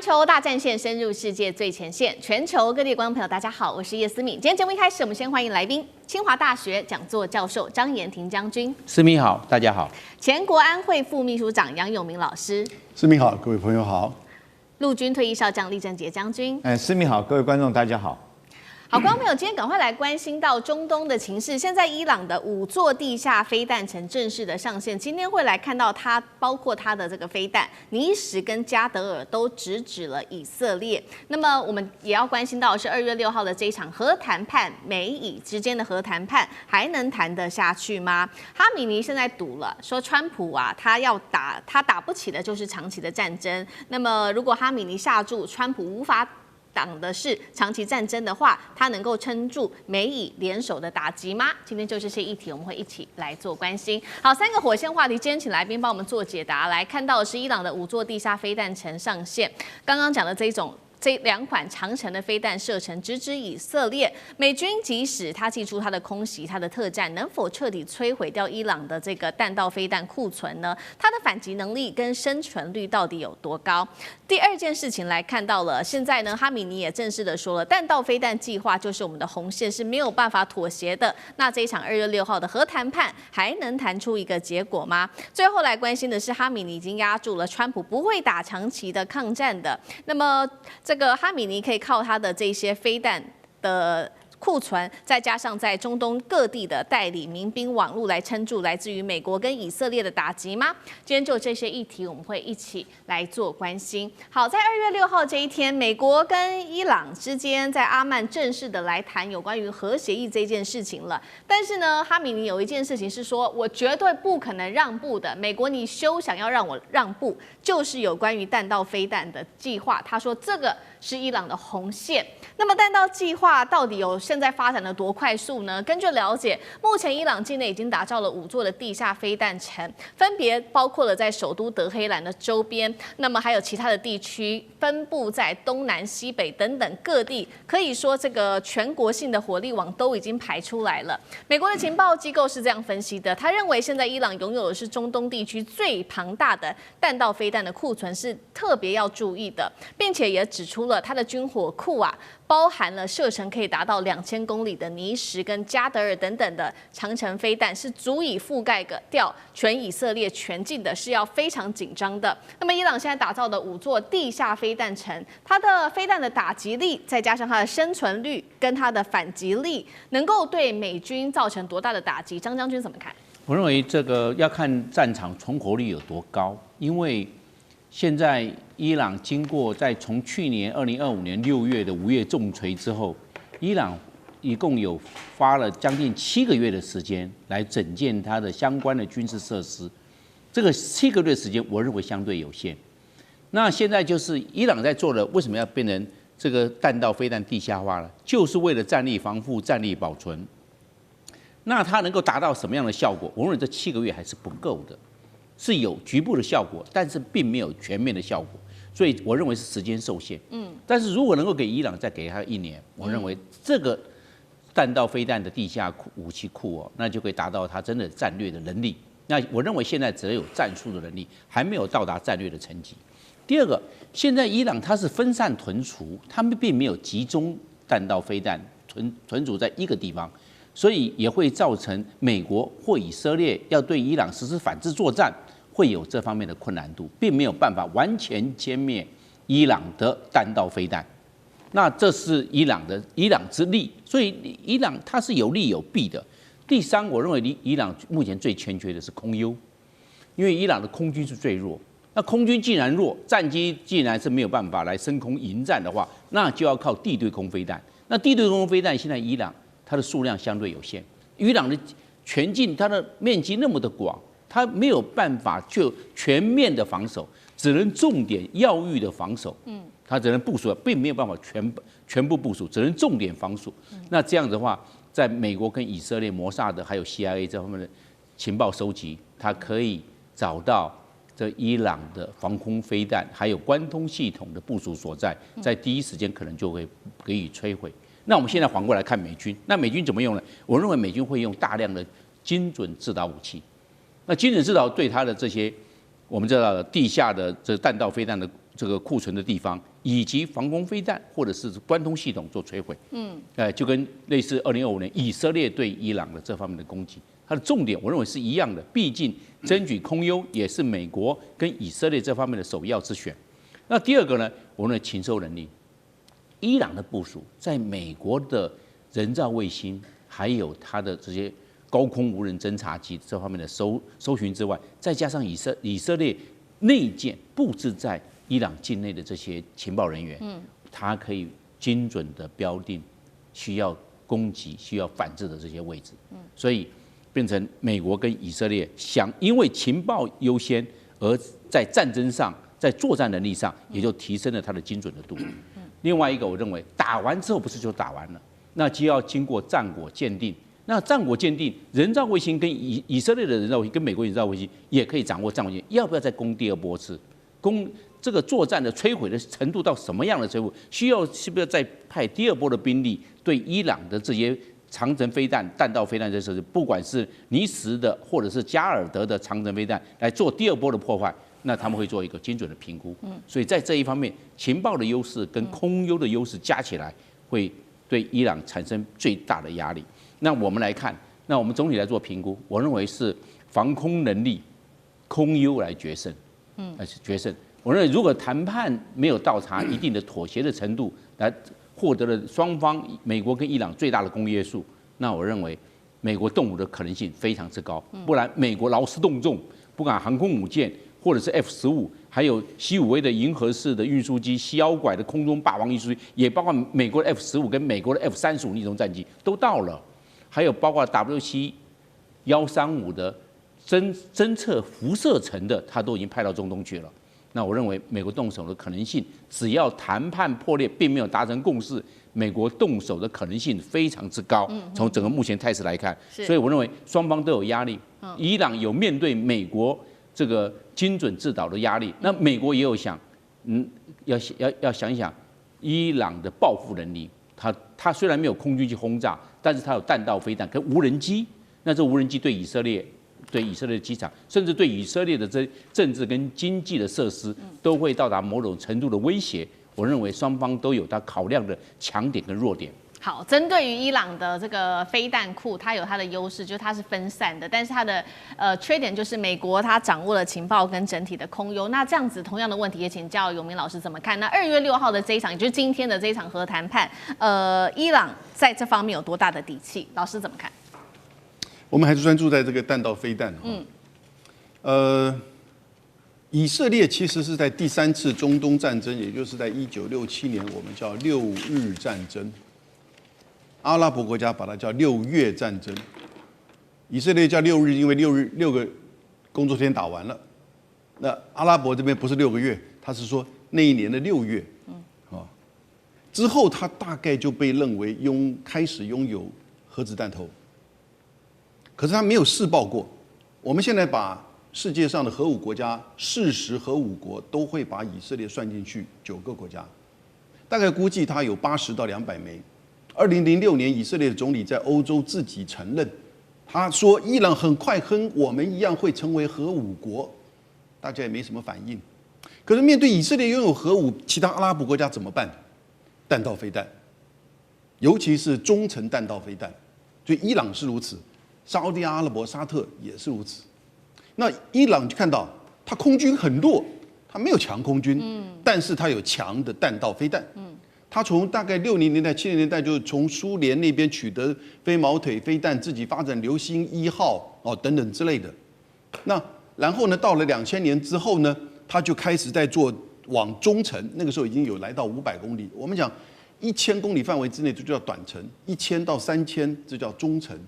球大战线深入世界最前线，全球各地观众朋友，大家好，我是叶思敏。今天节目一开始，我们先欢迎来宾，清华大学讲座教授张延廷将军。思敏好，大家好。前国安会副秘书长杨永明老师。思敏好，各位朋友好。陆军退役少将厉正杰将军。思敏好，各位观众大家好。好，观众朋友，今天赶快来关心到中东的情势。现在伊朗的5座地下飞弹城正式的上线，今天会来看到它，包括它的这个飞弹，尼什跟加德尔都直指了以色列。那么我们也要关心到的是2月6号的这一场核谈判，美以之间的核谈判还能谈得下去吗？哈米尼现在赌了，说川普啊，他打不起的就是长期的战争。那么如果哈米尼下注，川普无法挡的是长期战争的话，它能够撑住美以联手的打击吗？今天就这些议题，我们会一起来做关心。好，3个火线话题，今天请来宾帮我们做解答。来看到的是伊朗的5座地下飞弹城上线，刚刚讲的这2款长程的飞弹射程直指以色列，美军即使他祭出他的空袭、他的特战，能否彻底摧毁掉伊朗的这个弹道飞弹库存呢？它的反击能力跟生存率到底有多高？第二件事情来看到了，现在呢，哈米尼也正式的说了，弹道飞弹计划就是我们的红线，是没有办法妥协的。那这一场2月6号的核谈判还能谈出一个结果吗？最后来关心的是，哈米尼已经压住了川普不会打长期的抗战的，那么这个哈米尼可以靠他的这些飞弹的库存，再加上在中东各地的代理民兵网络来撑住来自于美国跟以色列的打击吗？今天就这些议题，我们会一起来做关心。好，在2月6号这一天，美国跟伊朗之间在阿曼正式的来谈有关于核协议这件事情了。但是呢，哈米尼有一件事情是说，我绝对不可能让步的。美国，你休想要让我让步，就是有关于弹道飞弹的计划。他说这个是伊朗的红线。那么弹道计划到底现在发展的多快速呢？根据了解，目前伊朗境内已经打造了5座的地下飞弹城，分别包括了在首都德黑兰的周边，那么还有其他的地区分布在东南西北等等各地，可以说这个全国性的火力网都已经排出来了。美国的情报机构是这样分析的，他认为现在伊朗拥有的是中东地区最庞大的弹道飞弹的库存，是特别要注意的，并且也指出了它的军火库啊，包含了射程可以达到2000公里的尼什跟加德尔等等的长程飞弹，是足以覆盖掉全以色列全境的，是要非常紧张的。那么伊朗现在打造的5座地下飞弹城，它的飞弹的打击力，再加上它的生存率跟它的反击力，能够对美军造成多大的打击？张将军怎么看？我认为这个要看战场存活率有多高，因为现在伊朗经过从去年2025年6月的5月重锤之后，伊朗一共有花了将近7个月的时间来整建它的相关的军事设施。这个7个月的时间，我认为相对有限。那现在就是伊朗在做的，为什么要变成这个弹道飞弹地下化了？就是为了战力防护、战力保存。那它能够达到什么样的效果？我认为这7个月还是不够的。是有局部的效果，但是并没有全面的效果，所以我认为是时间受限。但是如果能够给伊朗再给他1年，我认为这个弹道飞弹的地下武器库那就可以达到他真的战略的能力。那我认为现在只有战术的能力，还没有到达战略的层级。第二个，现在伊朗它是分散屯储，他们并没有集中弹道飞弹屯储在一个地方。所以也会造成美国或以色列要对伊朗实施反制作战，会有这方面的困难度，并没有办法完全歼灭伊朗的弹道飞弹。那这是伊朗之利，所以伊朗它是有利有弊的。第三，我认为伊朗目前最欠缺的是空优，因为伊朗的空军是最弱。那空军既然弱，战机既然是没有办法来升空迎战的话，那就要靠地对空飞弹。那地对空飞弹现在伊朗它的数量相对有限，伊朗的全境它的面积那么的广，它没有办法就全面的防守，只能重点要域的防守。它只能部署，并没有办法全部部署，只能重点防守。那这样的话，在美国跟以色列、摩萨德还有 CIA 这方面的情报收集，它可以找到这伊朗的防空飞弹还有关通系统的部署所在，在第一时间可能就会给予摧毁。那我们现在反过来看美军，那美军怎么用呢？我认为美军会用大量的精准制导武器。那精准制导对它的这些我们知道的地下的这弹道飞弹的这个库存的地方，以及防空飞弹或者是关通系统做摧毁。就跟类似2025年以色列对伊朗的这方面的攻击，它的重点我认为是一样的。毕竟争取空优也是美国跟以色列这方面的首要之选。那第二个呢，我认为情搜能力，伊朗的部署在美国的人造卫星，还有它的这些高空无人侦察机这方面的搜寻之外，再加上以色列内建布置在伊朗境内的这些情报人员，它可以精准的标定需要攻击、需要反制的这些位置，所以变成美国跟以色列因为情报优先，而在战争上、在作战能力上，也就提升了它的精准的度。另外一个，我认为打完之后不是就打完了，那就要经过战果鉴定。那战果鉴定，人造卫星跟以色列的人造卫星跟美国人造卫星也可以掌握战果鉴定，要不要再攻第二波次？攻这个作战的摧毁的程度到什么样的程度？是不是要再派第二波的兵力对伊朗的这些长程飞弹、弹道飞弹这设施，不管是尼什的或者是加尔德的长程飞弹来做第二波的破坏？那他们会做一个精准的评估。所以在这一方面，情报的优势跟空优的优势加起来，会对伊朗产生最大的压力。那我们来看，那我们总体来做评估，我认为是防空能力、空优来决胜，决胜。我认为如果谈判没有到达一定的妥协的程度，来获得了双方美国跟伊朗最大的公约数，那我认为美国动武的可能性非常之高。不然美国劳师动众，不管航空母舰或者是 F-15，还有C5A的银河式的运输机、西妖拐的空中霸王运输机，也包括美国的 F-15跟美国的 F-35逆中战机都到了。还有包括 WC-135的侦测辐射层的，它都已经派到中东去了。那我认为美国动手的可能性，只要谈判破裂并没有达成共识，美国动手的可能性非常之高。从整个目前态势来看，所以我认为双方都有压力。伊朗有面对美国这个精准制导的压力，那美国也有想，要想一想伊朗的报复能力。它虽然没有空军去轰炸，但是它有弹道飞弹跟无人机。那这无人机对以色列的机场，甚至对以色列的这政治跟经济的设施，都会到达某种程度的威胁。我认为双方都有它考量的强点跟弱点。好，针对于伊朗的这个飞弹库，它有它的优势，就是它是分散的，但是它的缺点就是美国它掌握了情报跟整体的空优。那这样子同样的问题也请教永明老师怎么看？那2月6号的这一场，也就是今天的这一场核谈判，伊朗在这方面有多大的底气？老师怎么看？我们还是专注在这个弹道飞弹。以色列其实是在第3次中东战争，也就是在1967年，我们叫6日战争。阿拉伯国家把它叫6月战争，以色列叫6日，因为6个工作天打完了。那阿拉伯这边不是6个月，他是说那一年的6月，之后他大概就被认为开始拥有核子弹头，可是他没有试爆过。我们现在把世界上的核武国家，事实核武国都会把以色列算进去9个国家，大概估计它有80到200枚。2006年，以色列的总理在欧洲自己承认，他说伊朗很快跟我们一样会成为核武国，大家也没什么反应。可是面对以色列拥有核武，其他阿拉伯国家怎么办？弹道飞弹，尤其是中程弹道飞弹，所以伊朗是如此，沙特阿拉伯、沙特也是如此。那伊朗就看到它空军很弱，它没有强空军，但是它有强的弹道飞弹。他从大概60年代、70年代就从苏联那边取得飞毛腿飞弹，自己发展流星1号等等之类的。那然后呢，到了2000年之后呢，他就开始在做往中程，那个时候已经有来到500公里。我们讲1000公里范围之内，这就叫短程；1000到3000，这叫中程。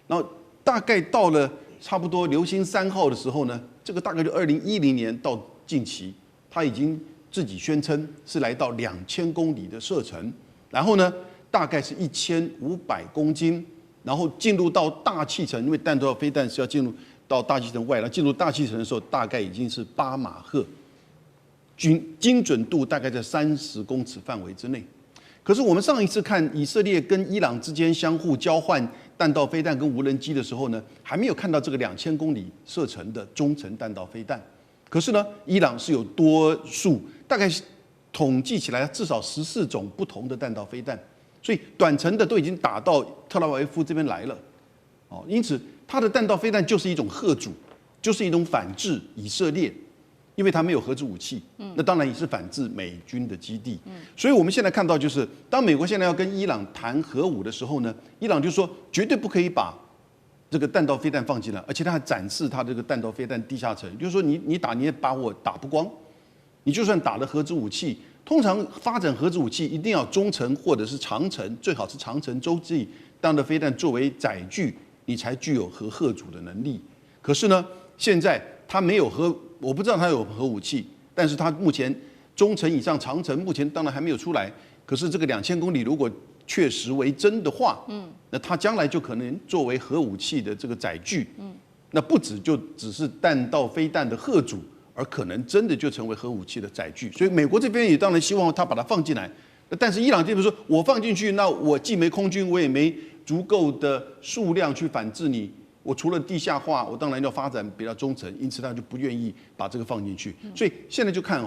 然后大概到了差不多流星3号的时候呢，这个大概就2010年到近期，他已经自己宣称是来到2000公里的射程，然后呢，大概是1500公斤，然后进入到大气层，因为弹道飞弹是要进入到大气层外，然后进入大气层的时候，大概已经是8马赫，精准度大概在30公尺范围之内。可是我们上一次看以色列跟伊朗之间相互交换弹道飞弹跟无人机的时候呢，还没有看到这个2000公里射程的中程弹道飞弹。可是呢，伊朗是有多数，大概统计起来至少14种不同的弹道飞弹，所以短程的都已经打到特拉维夫这边来了。因此它的弹道飞弹就是一种吓阻，就是一种反制以色列。因为它没有核子武器，那当然也是反制美军的基地。所以我们现在看到，就是当美国现在要跟伊朗谈核武的时候呢，伊朗就说绝对不可以把这个弹道飞弹放进来，而且他还展示他这个弹道飞弹地下层，就是说你打你也把我打不光，你就算打了核子武器，通常发展核子武器一定要中程或者是长程，最好是长程洲际弹道飞弹作为载具，你才具有核吓阻的能力。可是呢，现在他没有我不知道他有核武器，但是他目前中程以上、长程目前当然还没有出来。可是这个2000公里如果确实为真的话，那它将来就可能作为核武器的这个载具，那不只是弹道飞弹的吓阻，而可能真的就成为核武器的载具。所以美国这边也当然希望他把它放进来，但是伊朗这边说，我放进去，那我既没空军，我也没足够的数量去反制你。我除了地下化，我当然要发展比较中程，因此他就不愿意把这个放进去。所以现在就看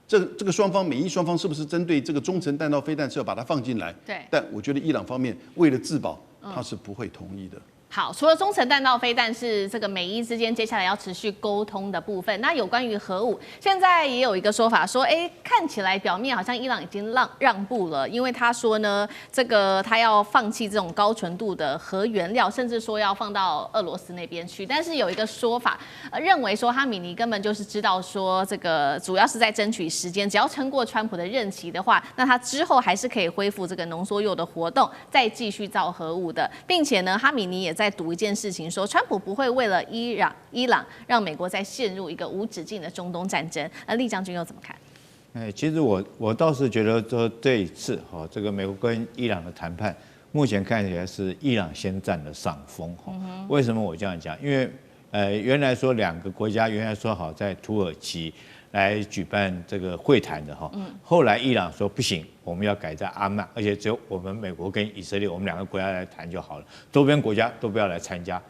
这个双方美伊双方是不是针对这个中程弹道飞弹是要把它放进来？对。但我觉得伊朗方面为了自保，他是不会同意的。好，除了中程弹道飞弹是这个美伊之间接下来要持续沟通的部分，那有关于核武，现在也有一个说法说，看起来表面好像伊朗已经让步了，因为他说呢，这个他要放弃这种高纯度的核原料，甚至说要放到俄罗斯那边去。但是有一个说法，认为说哈米尼根本就是知道说这个主要是在争取时间，只要撑过川普的任期的话，那他之后还是可以恢复这个浓缩铀的活动，再继续造核武的，并且呢，哈米尼也在赌一件事情，说川普不会为了伊朗让美国再陷入一个无止境的中东战争。厉将军又怎么看？其实我倒是觉得说这一次这个美国跟伊朗的谈判，目前看起来是伊朗先占了上风。为什么我这样讲？因为原来说两个国家原来说好在土耳其来举办这个会谈的后来伊朗说不行，我们要改在阿曼，而且只有我们美国跟以色列，我们两个国家来谈就好了，周边国家都不要来参加。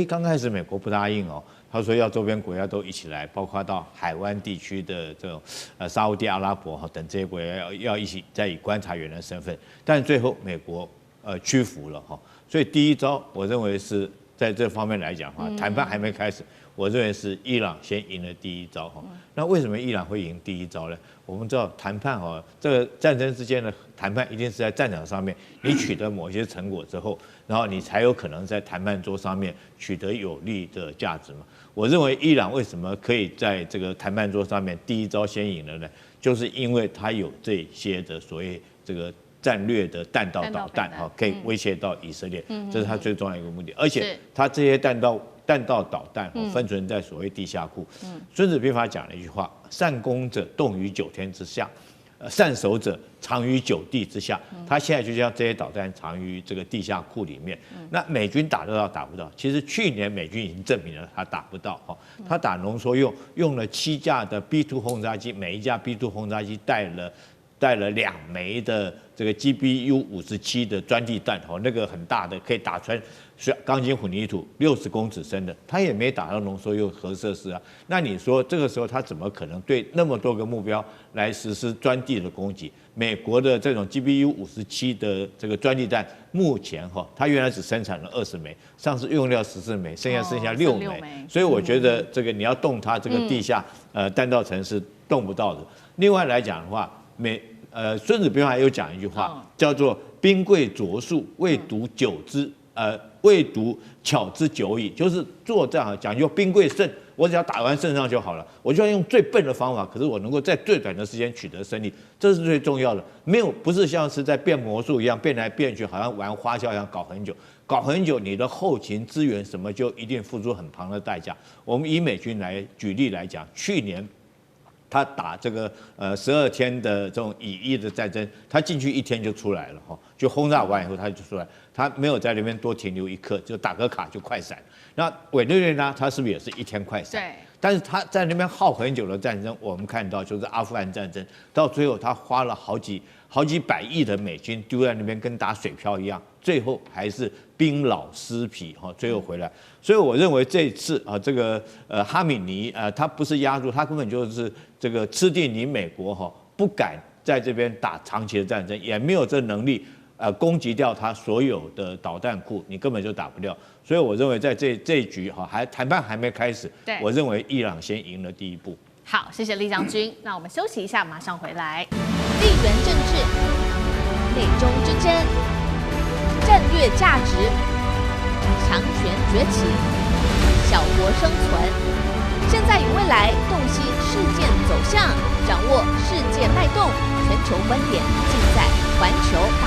刚开始美国不答应他说要周边国家都一起来，包括到海湾地区的这种沙烏地阿拉伯等这些国家要一起再以观察员的身份，但最后美国屈服了所以第一招我认为是在这方面来讲谈判还没开始。我认为是伊朗先赢了第一招那为什么伊朗会赢第一招呢？我们知道谈判这个战争之间的谈判一定是在战场上面，你取得某些成果之后，然后你才有可能在谈判桌上面取得有利的价值嘛。我认为伊朗为什么可以在这个谈判桌上面第一招先赢了呢？就是因为它有这些的所谓这个战略的弹道导弹可以威胁到以色列，这是它最重要的一个目的。而且它这些弹道导弹分存在所谓地下库。孙子兵法讲了一句话：善攻者动于9天之下，善守者藏于9地之下。他现在就将这些导弹藏于这个地下库里面。那美军打得到打不到？其实去年美军已经证明了他打不到他打浓缩铀用了7架的 B2 轰炸机，每一架 B2 轰炸机带了2枚的这个 GBU-57的钻地弹那个很大的，可以打穿钢筋混凝土60公尺深的，他也没打到浓缩铀核设施啊。那你说这个时候他怎么可能对那么多个目标来实施钻地的攻击？美国的这种 GBU-57的这个钻地弹，目前它原来只生产了20枚，上次用掉14枚，剩下6枚。所以我觉得这个你要动它这个地下弹道层是动不到的。另外来讲的话，孙子兵法有讲一句话，叫做“兵贵拙速，未读久之，未读巧之久矣”，就是作战讲究兵贵胜，我只要打完胜仗就好了，我就要用最笨的方法，可是我能够在最短的时间取得胜利，这是最重要的。不是像是在变魔术一样变来变去，好像玩花销一样搞很久，你的后勤资源什么就一定付出很庞的代价。我们以美军来举例来讲，去年他打这个12天的这种以伊的战争，他进去1天就出来了就轰炸完以后他就出来，他没有在那边多停留1刻，就打个卡就快闪。那委内瑞拉他是不是也是1天快闪？对。但是他在那边耗很久的战争，我们看到就是阿富汗战争，到最后他花了好几百亿的美金丢在那边，跟打水漂一样，最后还是兵老尸疲哈，最后回来。所以我认为这一次啊，这个哈米尼他不是压住，他根本就是这个吃定你美国哈，不敢在这边打长期的战争，也没有这能力。攻击掉他所有的导弹库，你根本就打不掉。所以我认为在这一局哈，谈判还没开始，我认为伊朗先赢了第一步。好，谢谢厉将军。那我们休息一下，马上回来。地缘政治、内中之争、战略价值、强权崛起、小国生存，现在与未来洞悉事件走向，掌握世界脉动，全球观点尽在环球大